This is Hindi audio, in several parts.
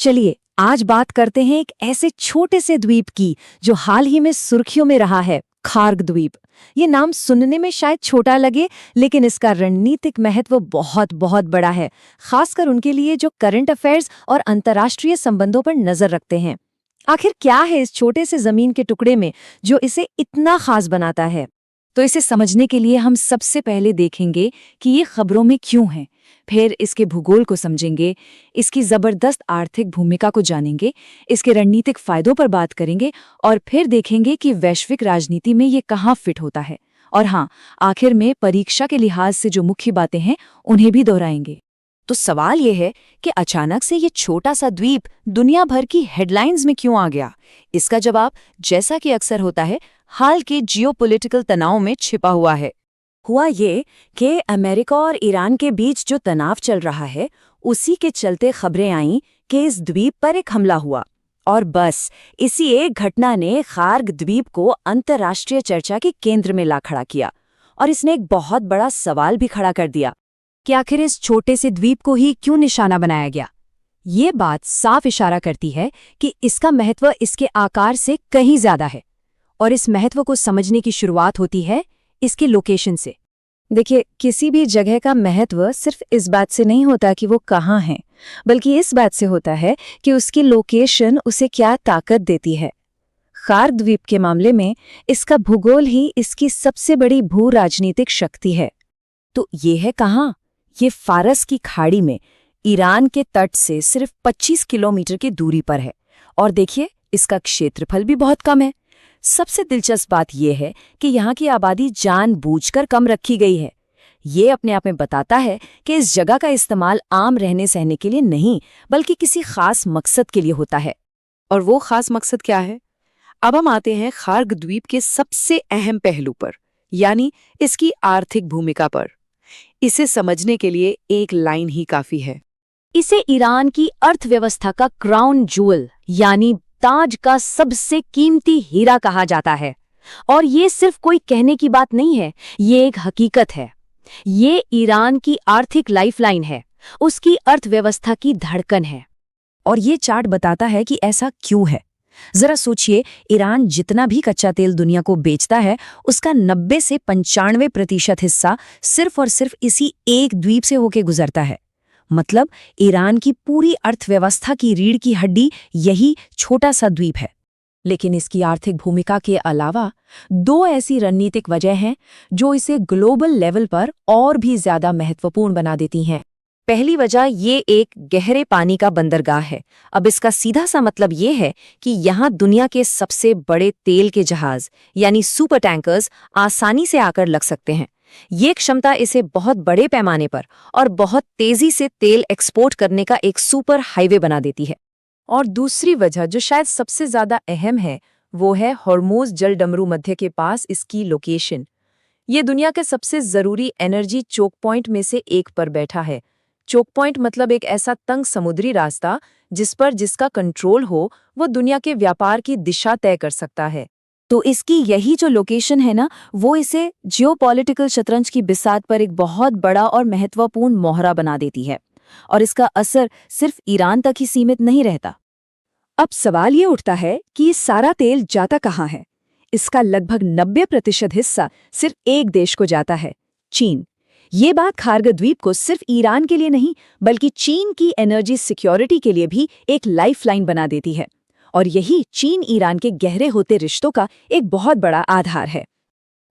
चलिए आज बात करते हैं एक ऐसे छोटे से द्वीप की जो हाल ही में सुर्खियों में रहा है, खार्ग द्वीप। ये नाम सुनने में शायद छोटा लगे, लेकिन इसका रणनीतिक महत्व बहुत बहुत बड़ा है, खासकर उनके लिए जो करंट अफेयर्स और अंतर्राष्ट्रीय संबंधों पर नजर रखते हैं। आखिर क्या है इस छोटे से जमीन के टुकड़े में जो इसे इतना खास बनाता है? तो इसे समझने के लिए हम सबसे पहले देखेंगे कि ये खबरों में क्यों है, फिर इसके भूगोल को समझेंगे, इसकी जबरदस्त आर्थिक भूमिका को जानेंगे, इसके रणनीतिक फायदों पर बात करेंगे और फिर देखेंगे कि वैश्विक राजनीति में ये कहाँ फिट होता है। और हाँ, आखिर में परीक्षा के लिहाज से जो मुख्य बातें हैं उन्हें भी दोहराएंगे। तो सवाल ये है कि अचानक से ये छोटा सा द्वीप दुनिया भर की हेडलाइंस में क्यों आ गया? इसका जवाब, जैसा कि अक्सर होता है, हाल के जियोपॉलिटिकल तनाव में छिपा हुआ है। हुआ ये कि अमेरिका और ईरान के बीच जो तनाव चल रहा है, उसी के चलते खबरें आईं कि इस द्वीप पर एक हमला हुआ। और बस इसी एक घटना ने खार्ग द्वीप को अंतर्राष्ट्रीय चर्चा के केंद्र में ला खड़ा किया। और इसने एक बहुत बड़ा सवाल भी खड़ा कर दिया कि आखिर इस छोटे से द्वीप को ही क्यों निशाना बनाया गया। ये बात साफ इशारा करती है कि इसका महत्व इसके आकार से कहीं ज्यादा है। और इस महत्व को समझने की शुरुआत होती है इसके लोकेशन से। देखिए, किसी भी जगह का महत्व सिर्फ इस बात से नहीं होता कि वो कहाँ है, बल्कि इस बात से होता है कि उसकी लोकेशन उसे क्या ताकत देती है। खार्ग द्वीप के मामले में इसका भूगोल ही इसकी सबसे बड़ी भू राजनीतिक शक्ति है। तो ये है कहाँ? ये फारस की खाड़ी में ईरान के तट से सिर्फ 25 किलोमीटर की दूरी पर है। और देखिए, इसका क्षेत्रफल भी बहुत कम है। सबसे दिलचस्प बात यह है कि यहाँ की आबादी जानबूझकर कम रखी गई है। ये अपने आप में बताता है कि इस जगह का इस्तेमाल आम रहने सहने के लिए नहीं, बल्कि किसी खास मकसद के लिए होता है। और वो खास मकसद क्या है? अब हम आते हैं खार्ग द्वीप के सबसे अहम पहलू पर, यानी इसकी आर्थिक भूमिका पर। इसे समझने के लिए एक लाइन ही काफी है। इसे ईरान की अर्थव्यवस्था का क्राउन जूल यानी ताज का सबसे कीमती हीरा कहा जाता है। और ये सिर्फ कोई कहने की बात नहीं है, ये एक हकीकत है। ये ईरान की आर्थिक लाइफलाइन है, उसकी अर्थव्यवस्था की धड़कन है। और ये चार्ट बताता है कि ऐसा क्यों है। जरा सोचिए, ईरान जितना भी कच्चा तेल दुनिया को बेचता है, उसका 90 से 95% हिस्सा सिर्फ और सिर्फ इसी एक द्वीप से होके गुजरता है। मतलब ईरान की पूरी अर्थव्यवस्था की रीढ़ की हड्डी यही छोटा सा द्वीप है। लेकिन इसकी आर्थिक भूमिका के अलावा दो ऐसी रणनीतिक वजह हैं जो इसे ग्लोबल लेवल पर और भी ज्यादा महत्वपूर्ण बना देती हैं। पहली वजह ये एक गहरे पानी का बंदरगाह है। अब इसका सीधा सा मतलब ये है कि यहाँ दुनिया के सबसे बड़े तेल के जहाज यानी सुपर टैंकर्स आसानी से आकर लग सकते हैं। ये क्षमता इसे बहुत बड़े पैमाने पर और बहुत तेजी से तेल एक्सपोर्ट करने का एक सुपर हाईवे बना देती है। और दूसरी वजह जो शायद सबसे ज्यादा अहम है, वो है हॉर्मोज जलडमरू मध्य के पास इसकी लोकेशन। ये दुनिया के सबसे जरूरी एनर्जी चोक पॉइंट में से एक पर बैठा है। चोक पॉइंट मतलब एक ऐसा तंग समुद्री रास्ता जिस पर जिसका कंट्रोल हो वो दुनिया के व्यापार की दिशा तय कर सकता है। तो इसकी यही जो लोकेशन है ना, वो इसे जियोपॉलिटिकल शतरंज की बिसात पर एक बहुत बड़ा और महत्वपूर्ण मोहरा बना देती है। और इसका असर सिर्फ ईरान तक ही सीमित नहीं रहता। अब सवाल ये उठता है कि ये सारा तेल जाता कहाँ है? इसका लगभग 90% हिस्सा सिर्फ एक देश को जाता है, चीन। ये बात खार्ग द्वीप को सिर्फ ईरान के लिए नहीं, बल्कि चीन की एनर्जी सिक्योरिटी के लिए भी एक लाइफलाइन बना देती है। और यही चीन ईरान के गहरे होते रिश्तों का एक बहुत बड़ा आधार है।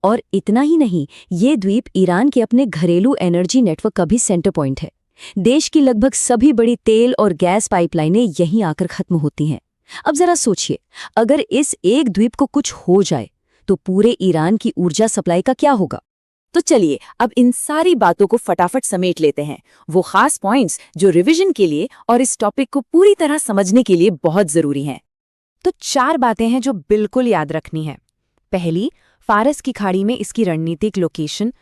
और इतना ही नहीं, ये द्वीप ईरान के अपने घरेलू एनर्जी नेटवर्क का भी सेंटर पॉइंट है। देश की लगभग सभी बड़ी तेल और गैस पाइपलाइनें यहीं आकर खत्म होती हैं। अब जरा सोचिए, अगर इस एक द्वीप को कुछ हो जाए तो पूरे ईरान की ऊर्जा सप्लाई का क्या होगा? तो चलिए अब इन सारी बातों को फटाफट समेट लेते हैं, वो खास पॉइंट्स जो रिवीजन के लिए और इस टॉपिक को पूरी तरह समझने के लिए बहुत जरूरी हैं। तो 4 बातें हैं जो बिल्कुल याद रखनी है। पहली, फारस की खाड़ी में इसकी रणनीतिक लोकेशन।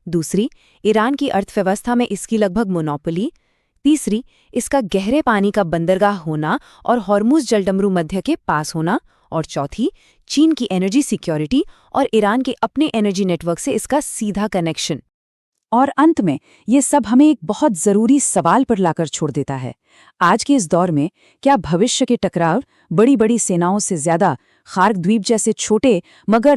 दूसरी, ईरान की अर्थव्यवस्था में इसकी लगभग मोनोपोली। तीसरी, इसका गहरे पानी का बंदरगाह होना और हॉर्मुज जलडमरू मध्य के पास होना। और चौथी, चीन की एनर्जी सिक्योरिटी और ईरान के अपने एनर्जी नेटवर्क से इसका सीधा कनेक्शन। और अंत में ये सब हमें एक बहुत ज़रूरी सवाल पर लाकर छोड़ देता है। आज के इस दौर में क्या भविष्य के टकराव बड़ी बड़ी सेनाओं से ज़्यादा खार्ग द्वीप जैसे छोटे मगर